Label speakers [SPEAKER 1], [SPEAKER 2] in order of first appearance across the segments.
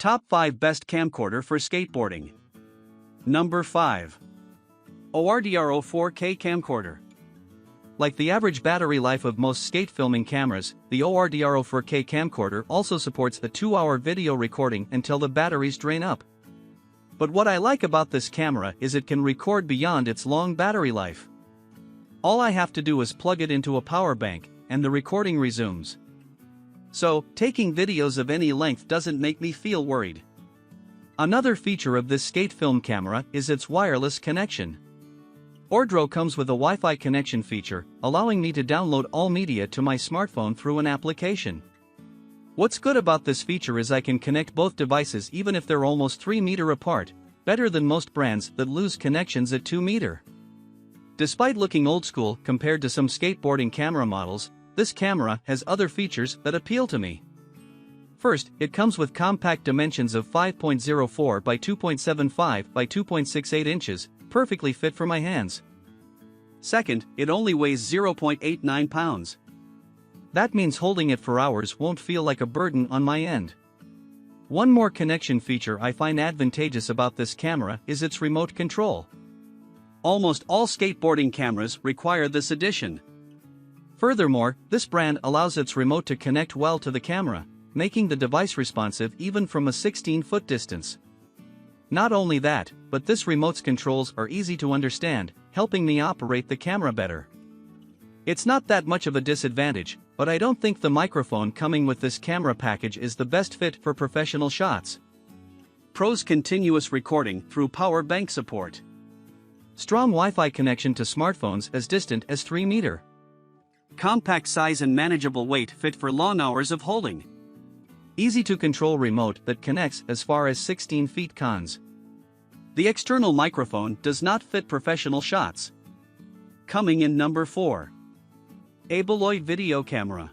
[SPEAKER 1] Top 5 Best Camcorder for Skateboarding. Number 5. ORDRO 4K Camcorder. Like the average battery life of most skate filming cameras, the ORDRO 4K camcorder also supports a 2-hour video recording until the batteries drain up. But what I like about this camera is it can record beyond its long battery life. All I have to do is plug it into a power bank, and the recording resumes. So, taking videos of any length doesn't make me feel worried. Another feature of this skate film camera is its wireless connection. ORDRO comes with a Wi-Fi connection feature, allowing me to download all media to my smartphone through an application. What's good about this feature is I can connect both devices even if they're almost 3 meters apart, better than most brands that lose connections at 2 meters. Despite looking old school compared to some skateboarding camera models, this camera has other features that appeal to me. First, it comes with compact dimensions of 5.04 by 2.75 by 2.68 inches, perfectly fit for my hands. Second, it only weighs 0.89 pounds. That means holding it for hours won't feel like a burden on my end. One more connection feature I find advantageous about this camera is its remote control. Almost all skateboarding cameras require this addition. Furthermore, this brand allows its remote to connect well to the camera, making the device responsive even from a 16-foot distance. Not only that, but this remote's controls are easy to understand, helping me operate the camera better. It's not that much of a disadvantage, but I don't think the microphone coming with this camera package is the best fit for professional shots. Pros: continuous recording through power bank support. Strong Wi-Fi connection to smartphones as distant as 3 meters. Compact size and manageable weight fit for long hours of holding. Easy to control remote that connects as far as 16 feet. Cons: the external microphone does not fit professional shots. Coming in number 4. Aabeloy Video Camera.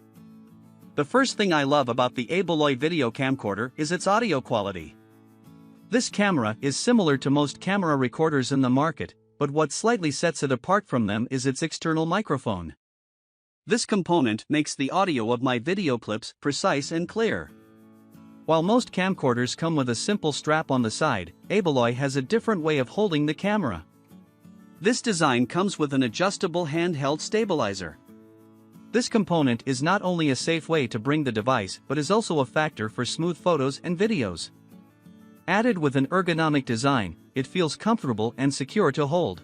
[SPEAKER 1] The first thing I love about the Aabeloy video camcorder is its audio quality. This camera is similar to most camera recorders in the market, but what slightly sets it apart from them is its external microphone. This component makes the audio of my video clips precise and clear. While most camcorders come with a simple strap on the side, Aabeloy has a different way of holding the camera. This design comes with an adjustable handheld stabilizer. This component is not only a safe way to bring the device but is also a factor for smooth photos and videos. Added with an ergonomic design, it feels comfortable and secure to hold.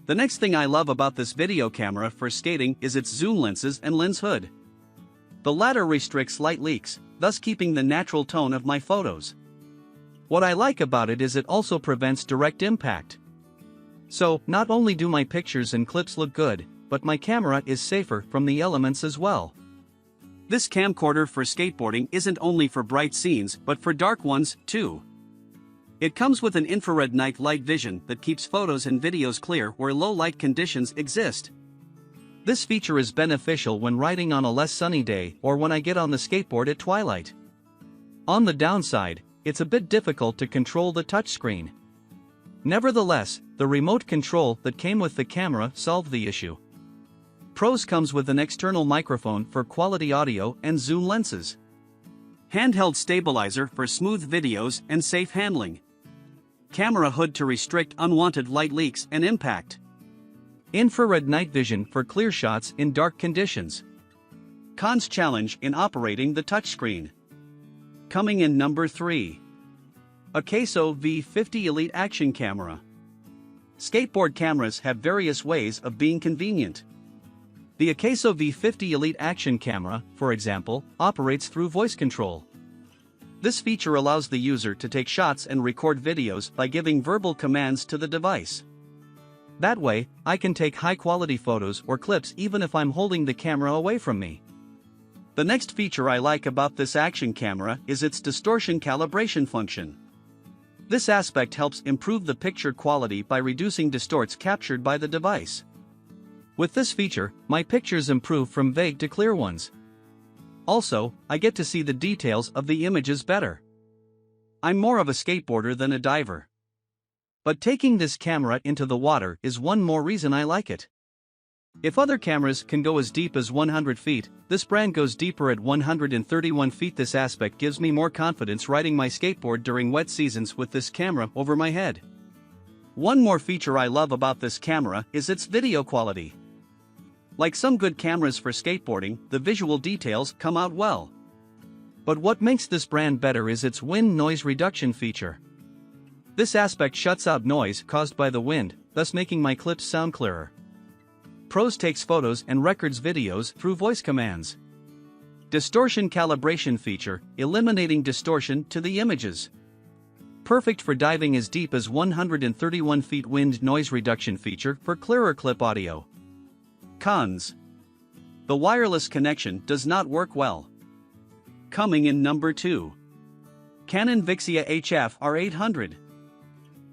[SPEAKER 1] The next thing I love about this video camera for skating is its zoom lenses and lens hood. The latter restricts light leaks, thus keeping the natural tone of my photos. What I like about it is it also prevents direct impact. So, not only do my pictures and clips look good, but my camera is safer from the elements as well. This camcorder for skateboarding isn't only for bright scenes but for dark ones, too. It comes with an infrared night light vision that keeps photos and videos clear where low light conditions exist. This feature is beneficial when riding on a less sunny day or when I get on the skateboard at twilight. On the downside, it's a bit difficult to control the touchscreen. Nevertheless, the remote control that came with the camera solved the issue. Pros: comes with an external microphone for quality audio and zoom lenses. Handheld stabilizer for smooth videos and safe handling. Camera hood to restrict unwanted light leaks and impact. Infrared night vision for clear shots in dark conditions. Cons: challenge in operating the touchscreen. Coming in number 3. AKASO V50 Elite Action Camera. Skateboard cameras have various ways of being convenient. The AKASO V50 Elite Action Camera, for example, operates through voice control. This feature allows the user to take shots and record videos by giving verbal commands to the device. That way, I can take high-quality photos or clips even if I'm holding the camera away from me. The next feature I like about this action camera is its distortion calibration function. This aspect helps improve the picture quality by reducing distorts captured by the device. With this feature, my pictures improve from vague to clear ones. Also, I get to see the details of the images better. I'm more of a skateboarder than a diver. But taking this camera into the water is one more reason I like it. If other cameras can go as deep as 100 feet, this brand goes deeper at 131 feet. This aspect gives me more confidence riding my skateboard during wet seasons with this camera over my head. One more feature I love about this camera is its video quality. Like some good cameras for skateboarding, the visual details come out well. But what makes this brand better is its wind noise reduction feature. This aspect shuts out noise caused by the wind, thus making my clips sound clearer. Pros takes photos and records videos through voice commands. Distortion calibration feature, eliminating distortion to the images. Perfect for diving as deep as 131 feet. Wind noise reduction feature for clearer clip audio. Cons. The wireless connection does not work well. Coming in number 2. Canon VIXIA HF R800.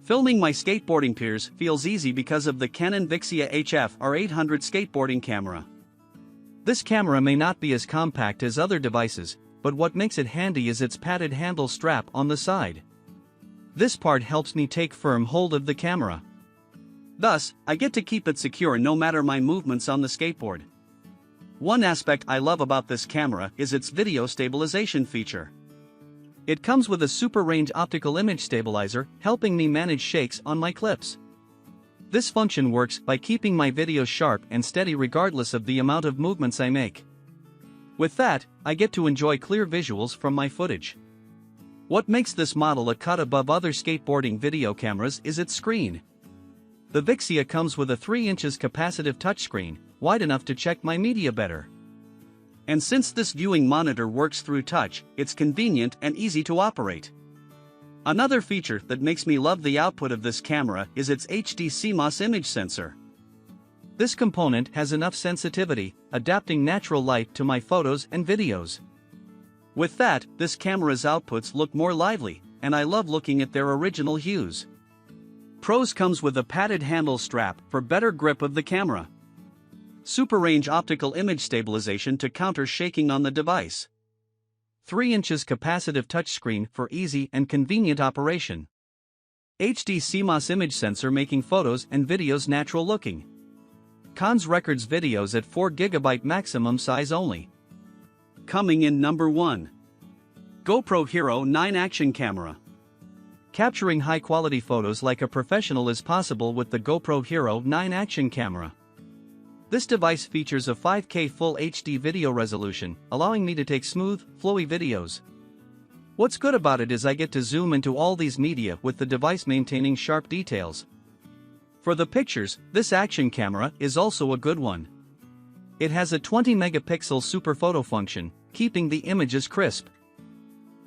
[SPEAKER 1] Filming my skateboarding piers feels easy because of the Canon VIXIA HF R800 skateboarding camera. This camera may not be as compact as other devices, but what makes it handy is its padded handle strap on the side. This part helps me take firm hold of the camera. Thus, I get to keep it secure no matter my movements on the skateboard. One aspect I love about this camera is its video stabilization feature. It comes with a super range optical image stabilizer, helping me manage shakes on my clips. This function works by keeping my videos sharp and steady regardless of the amount of movements I make. With that, I get to enjoy clear visuals from my footage. What makes this model a cut above other skateboarding video cameras is its screen. The VIXIA comes with a 3 inches capacitive touchscreen, wide enough to check my media better. And since this viewing monitor works through touch, it's convenient and easy to operate. Another feature that makes me love the output of this camera is its HD CMOS image sensor. This component has enough sensitivity, adapting natural light to my photos and videos. With that, this camera's outputs look more lively, and I love looking at their original hues. Pros comes with a padded handle strap for better grip of the camera. Super range optical image stabilization to counter shaking on the device. 3 inches capacitive touchscreen for easy and convenient operation. HD CMOS image sensor making photos and videos natural looking. Cons records videos at 4 GB maximum size only. Coming in number 1. GoPro Hero 9 Action Camera. Capturing high quality photos like a professional is possible with the GoPro Hero 9 Action Camera. This device features a 5K Full HD video resolution, allowing me to take smooth, flowy videos. What's good about it is I get to zoom into all these media with the device maintaining sharp details. For the pictures, this action camera is also a good one. It has a 20 megapixel super photo function, keeping the images crisp.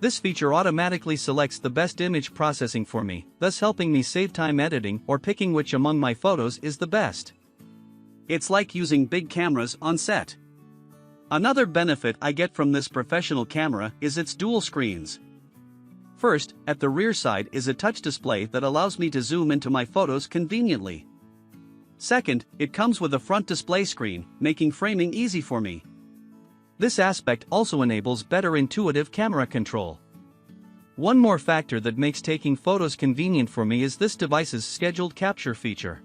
[SPEAKER 1] This feature automatically selects the best image processing for me, thus helping me save time editing or picking which among my photos is the best. It's like using big cameras on set. Another benefit I get from this professional camera is its dual screens. First, at the rear side is a touch display that allows me to zoom into my photos conveniently. Second, it comes with a front display screen, making framing easy for me. This aspect also enables better intuitive camera control. One more factor that makes taking photos convenient for me is this device's scheduled capture feature.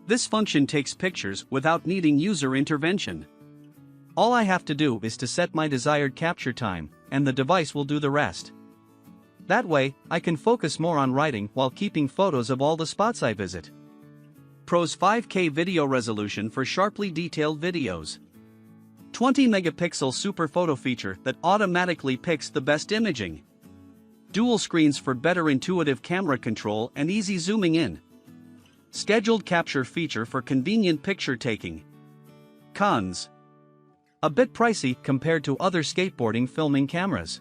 [SPEAKER 1] This function takes pictures without needing user intervention. All I have to do is to set my desired capture time, and the device will do the rest. That way, I can focus more on writing while keeping photos of all the spots I visit. Pros 5K video resolution for sharply detailed videos. 20 megapixel super photo feature that automatically picks the best imaging. Dual screens for better intuitive camera control and easy zooming in. Scheduled capture feature for convenient picture taking. Cons. A bit pricey compared to other skateboarding filming cameras.